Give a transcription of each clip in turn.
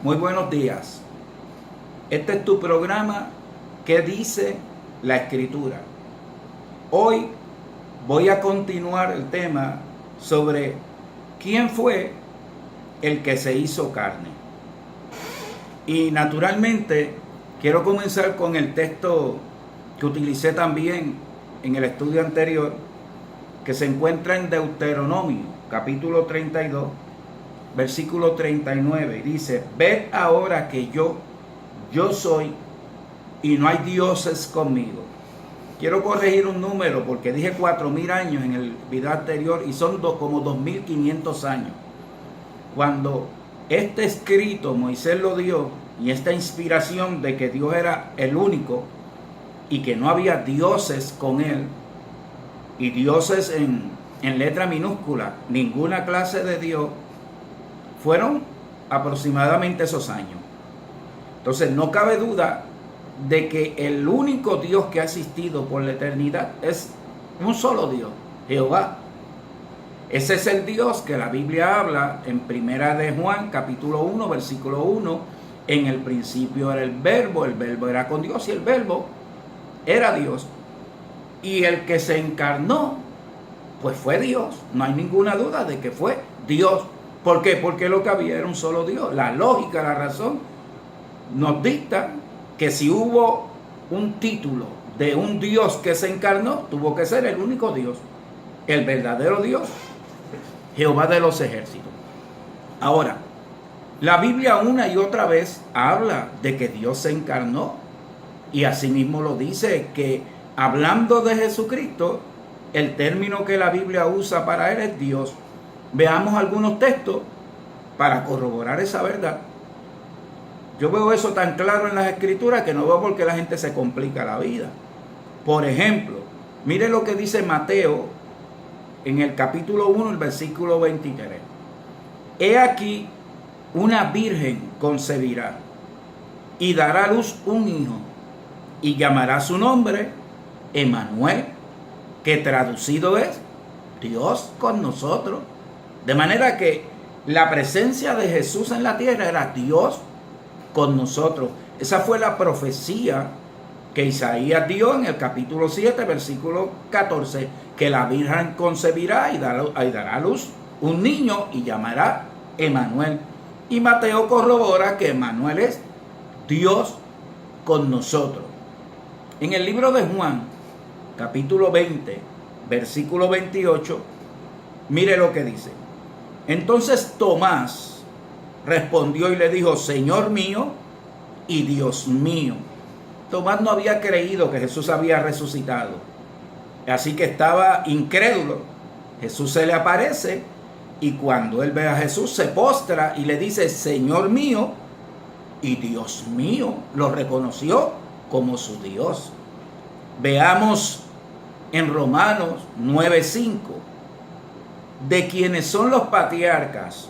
Muy buenos días. Este es tu programa ¿Qué dice la Escritura? Hoy voy a continuar el tema sobre quién fue el que se hizo carne. Y naturalmente quiero comenzar con el texto que utilicé también en el estudio anterior, que se encuentra en Deuteronomio, capítulo 32, versículo 39. Dice: ved ahora que yo soy y no hay dioses conmigo. Quiero corregir un número porque dije 4000 años en el video anterior y son como 2500 años. Cuando este escrito Moisés lo dio, y esta inspiración de que Dios era el único y que no había dioses con él, y dioses en letra minúscula, ninguna clase de Dios, fueron aproximadamente esos años. Entonces no cabe duda de que el único Dios que ha existido por la eternidad es un solo Dios, Jehová. Ese es el Dios que la Biblia habla en Primera de Juan, capítulo 1, versículo 1. En el principio era el verbo era con Dios y el verbo era Dios. Y el que se encarnó, pues fue Dios. No hay ninguna duda de que fue Dios. ¿Por qué? Porque lo que había era un solo Dios. La lógica, la razón nos dicta que si hubo un título de un Dios que se encarnó, tuvo que ser el único Dios, el verdadero Dios, Jehová de los ejércitos. Ahora, la Biblia una y otra vez habla de que Dios se encarnó, y asimismo lo dice, que hablando de Jesucristo, el término que la Biblia usa para él es Dios. Veamos algunos textos para corroborar esa verdad. Yo veo eso tan claro en las Escrituras que no veo por qué la gente se complica la vida. Por ejemplo, mire lo que dice Mateo en el capítulo 1, el versículo 23. He aquí, una virgen concebirá y dará a luz un hijo, y llamará su nombre Emmanuel, que traducido es Dios con nosotros. De manera que la presencia de Jesús en la tierra era Dios con nosotros. Esa fue la profecía que Isaías dio en el capítulo 7, versículo 14, que la Virgen concebirá y dará a luz un niño y llamará Emmanuel. Y Mateo corrobora que Emmanuel es Dios con nosotros. En el libro de Juan, capítulo 20, versículo 28, mire lo que dice. Entonces Tomás respondió y le dijo: Señor mío y Dios mío. Tomás no había creído que Jesús había resucitado, así que estaba incrédulo. Jesús se le aparece, y cuando él ve a Jesús se postra y le dice: Señor mío y Dios mío. Lo reconoció como su Dios. Veamos en Romanos 9:5, de quienes son los patriarcas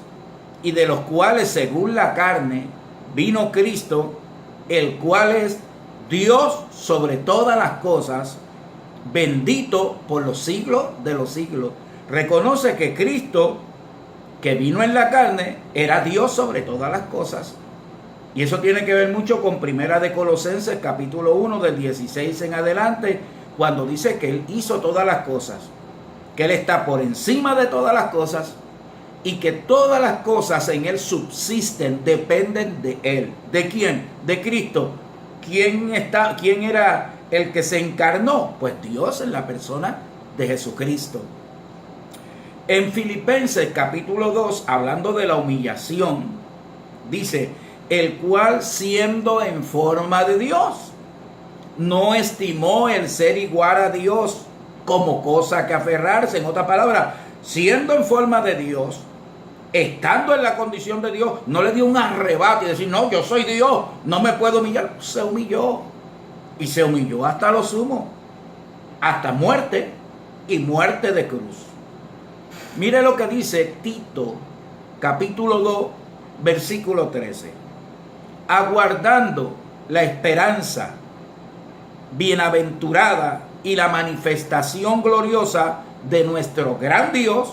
y de los cuales según la carne vino Cristo, el cual es Dios sobre todas las cosas, bendito por los siglos de los siglos. Reconoce que Cristo, que vino en la carne, era Dios sobre todas las cosas. Y eso tiene que ver mucho con Primera de Colosenses, capítulo 1, del 16 en adelante, cuando dice que Él hizo todas las cosas, que Él está por encima de todas las cosas, y que todas las cosas en Él subsisten, dependen de Él. ¿De quién? De Cristo. ¿Quién era el que se encarnó? Pues Dios en la persona de Jesucristo. En Filipenses capítulo 2, hablando de la humillación, dice: el cual, siendo en forma de Dios, no estimó el ser igual a Dios como cosa que aferrarse. En otra palabra, siendo en forma de Dios, estando en la condición de Dios, no le dio un arrebato y decir: no, yo soy Dios, no me puedo humillar. Se humilló, y se humilló hasta lo sumo, hasta muerte, y muerte de cruz. Mire lo que dice Tito, capítulo 2, versículo 13. Aguardando la esperanza bienaventurada y la manifestación gloriosa de nuestro gran Dios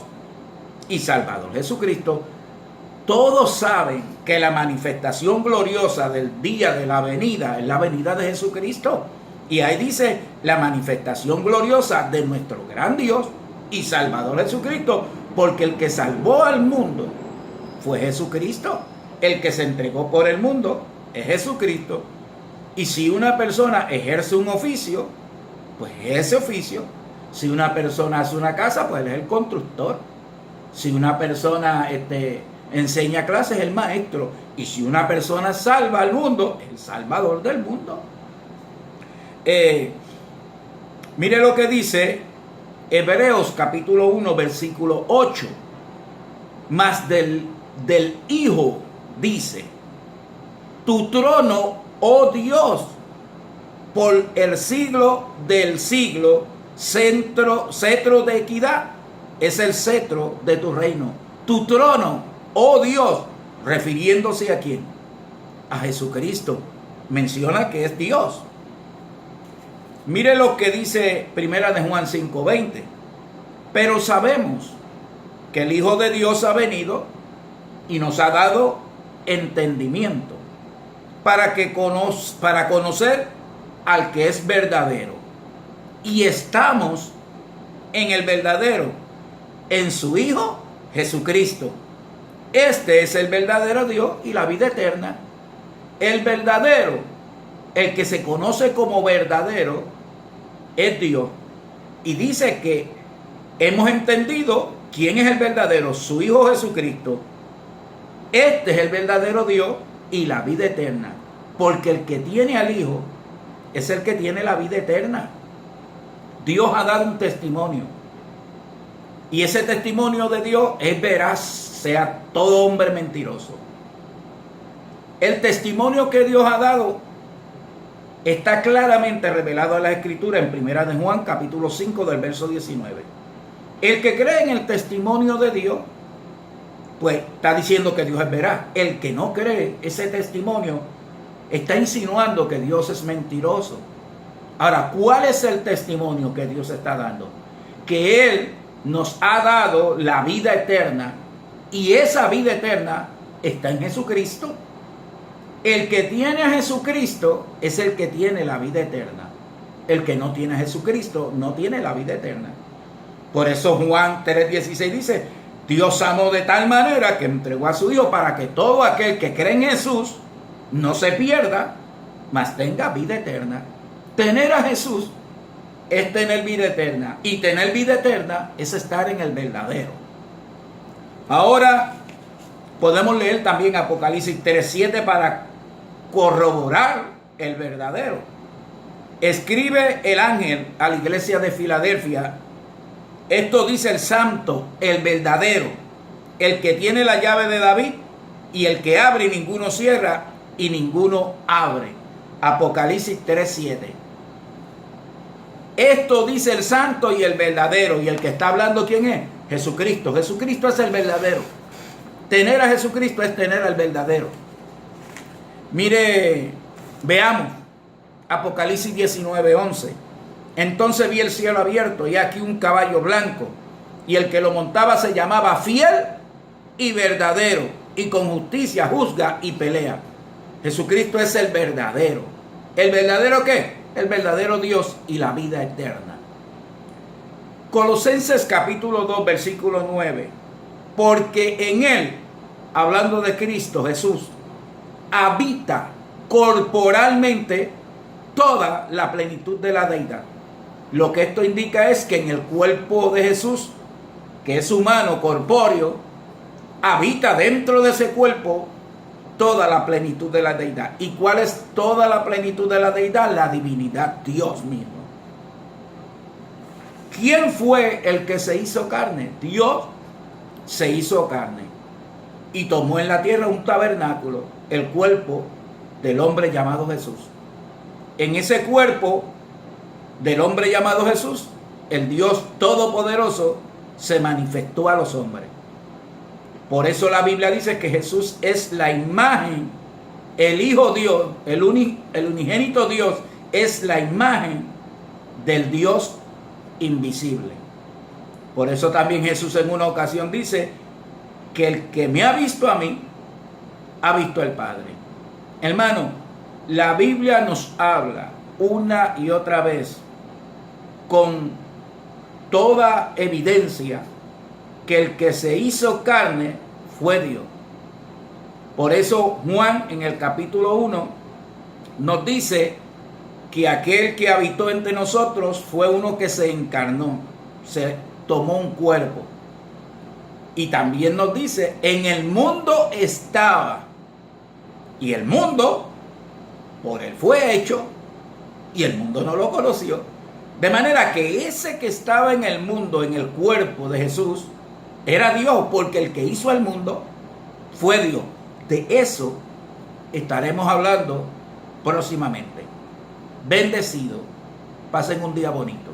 y Salvador Jesucristo, todos saben que la manifestación gloriosa del día de la venida es la venida de Jesucristo. Y ahí dice la manifestación gloriosa de nuestro gran Dios y Salvador Jesucristo, porque el que salvó al mundo fue Jesucristo. El que se entregó por el mundo es Jesucristo. Y si una persona ejerce un oficio, pues ese oficio. Si una persona hace una casa, pues él es el constructor. Si una persona enseña clases, es el maestro. Y si una persona salva al mundo, es el salvador del mundo. Mire lo que dice Hebreos capítulo 1, versículo 8. Mas del Hijo dice: tu trono, oh Dios, por el siglo del siglo, cetro de equidad, es el cetro de tu reino. Tu trono, oh Dios, refiriéndose ¿a quién? A Jesucristo. Menciona que es Dios. Mire lo que dice Primera de Juan 5:20. Pero sabemos que el Hijo de Dios ha venido y nos ha dado entendimiento para conocer al que es verdadero. Y estamos en el verdadero, en su Hijo Jesucristo. Este es el verdadero Dios y la vida eterna. El verdadero, el que se conoce como verdadero, es Dios. Y dice que hemos entendido quién es el verdadero, su Hijo Jesucristo. Este es el verdadero Dios y la vida eterna. Porque el que tiene al Hijo es el que tiene la vida eterna. Dios ha dado un testimonio. Y ese testimonio de Dios es veraz, sea todo hombre mentiroso. El testimonio que Dios ha dado está claramente revelado en la Escritura en Primera de Juan, capítulo 5, del verso 19. El que cree en el testimonio de Dios, pues está diciendo que Dios es veraz. El que no cree ese testimonio está insinuando que Dios es mentiroso. Ahora, ¿cuál es el testimonio que Dios está dando? Que Él nos ha dado la vida eterna, y esa vida eterna está en Jesucristo. El que tiene a Jesucristo es el que tiene la vida eterna. El que no tiene a Jesucristo no tiene la vida eterna. Por eso Juan 3:16 dice: Dios amó de tal manera que entregó a su Hijo para que todo aquel que cree en Jesús no se pierda, mas tenga vida eterna. Tener a Jesús es tener vida eterna, y tener vida eterna es estar en el verdadero. Ahora podemos leer también Apocalipsis 3:7 para corroborar el verdadero. Escribe el ángel a la iglesia de Filadelfia: esto dice el santo, el verdadero, el que tiene la llave de David, y el que abre y ninguno cierra, y ninguno abre. Apocalipsis 3:7. Esto dice el santo y el verdadero. Y el que está hablando, ¿quién es? Jesucristo. Jesucristo es el verdadero. Tener a Jesucristo es tener al verdadero. Mire, veamos Apocalipsis 19:11. Entonces vi el cielo abierto y aquí un caballo blanco, y el que lo montaba se llamaba Fiel y Verdadero, y con justicia juzga y pelea. Jesucristo es el verdadero. ¿El verdadero qué? El verdadero Dios y la vida eterna. Colosenses capítulo 2, versículo 9. Porque en Él, hablando de Cristo Jesús, habita corporalmente toda la plenitud de la deidad. Lo que esto indica es que en el cuerpo de Jesús, que es humano, corpóreo, habita dentro de ese cuerpo toda la plenitud de la deidad. ¿Y cuál es toda la plenitud de la deidad? La divinidad, Dios mismo. ¿Quién fue el que se hizo carne? Dios se hizo carne y tomó en la tierra un tabernáculo, el cuerpo del hombre llamado Jesús. En ese cuerpo del hombre llamado Jesús, el Dios Todopoderoso se manifestó a los hombres. Por eso la Biblia dice que Jesús es la imagen, el Hijo Dios, el unigénito Dios es la imagen del Dios invisible. Por eso también Jesús en una ocasión dice que el que me ha visto a mí, ha visto al Padre. Hermano, la Biblia nos habla una y otra vez con toda evidencia que el que se hizo carne fue Dios. Por eso Juan en el capítulo 1 nos dice que aquel que habitó entre nosotros fue uno que se encarnó, se tomó un cuerpo. Y también nos dice, en el mundo estaba, y el mundo por él fue hecho, y el mundo no lo conoció. De manera que ese que estaba en el mundo, en el cuerpo de Jesús, era Dios, porque el que hizo al mundo fue Dios. De eso estaremos hablando próximamente. Bendecido. Pasen un día bonito.